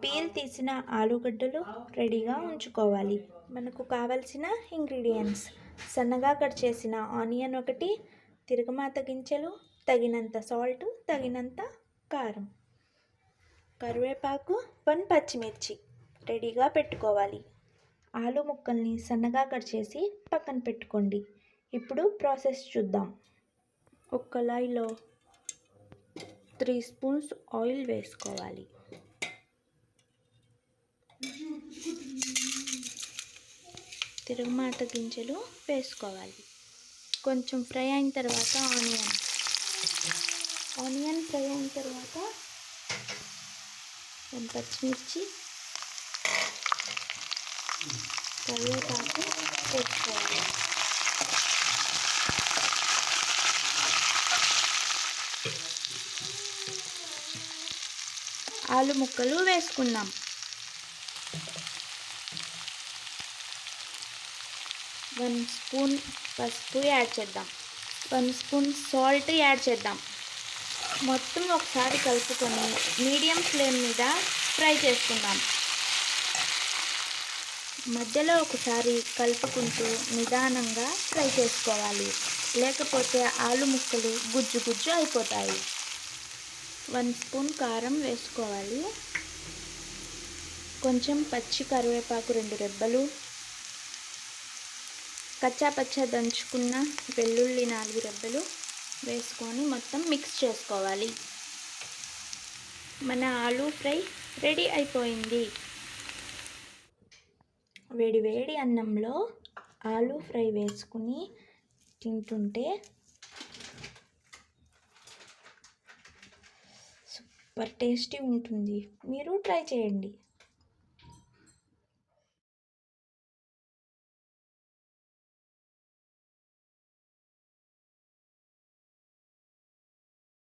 Peel తీసిన ఆలుగడ్డలు రెడీగా ఉంచుకోవాలి. మనకు కావలసిన ఇంగ్రీడియంట్స్: సన్నగా కట్ చేసిన ఆనియన్ ఒకటి, తిరగమాత గింజలు, తగినంత సాల్ట్, తగినంత కారం, కరివేపాకు, 1 పచ్చిమిర్చి రెడీగా పెట్టుకోవాలి. ఆలు ముక్కల్ని సన్నగా కట్ చేసి పక్కన పెట్టుకోండి. ఇప్పుడు ప్రాసెస్ చూద్దాం. ఒక కళాయిలో 3 స్పూన్స్ ఆయిల్ వేసుకోవాలి. తిరగమాత గింజలు వేసుకోవాలి. కొంచెం ఫ్రై అయిన తర్వాత ఆనియన్ ఫ్రై అయిన తర్వాత 1 పచ్చిమిర్చి, కరివేపాకు వేసుకోవాలి. ఆలు ముక్కలు వేసుకుందాం. 1 స్పూన్ పసుపు యాడ్ చేద్దాం. 1 స్పూన్ సాల్ట్ యాడ్ చేద్దాం. మొత్తం ఒకసారి కలుపుకొని మీడియం ఫ్లేమ్ మీద ఫ్రై చేసుకుందాం. మధ్యలో ఒకసారి కలుపుకుంటూ నిదానంగా ఫ్రై చేసుకోవాలి, లేకపోతే ఆలు ముక్కలు గుజ్జు గుజ్జు అయిపోతాయి. 1 స్పూన్ కారం వేసుకోవాలి. కొంచెం పచ్చి కరివేపాకు 2 రెబ్బలు, కచ్చా పచ్చా దంచుకున్న వెల్లుల్లి 4 రెబ్బలు వేసుకొని మొత్తం మిక్స్ చేసుకోవాలి. మన ఆలు ఫ్రై రెడీ అయిపోయింది. వేడి వేడి అన్నంలో ఆలు ఫ్రై వేసుకుని తింటుంటే సూపర్ టేస్టీ ఉంటుంది. మీరు ట్రై చేయండి.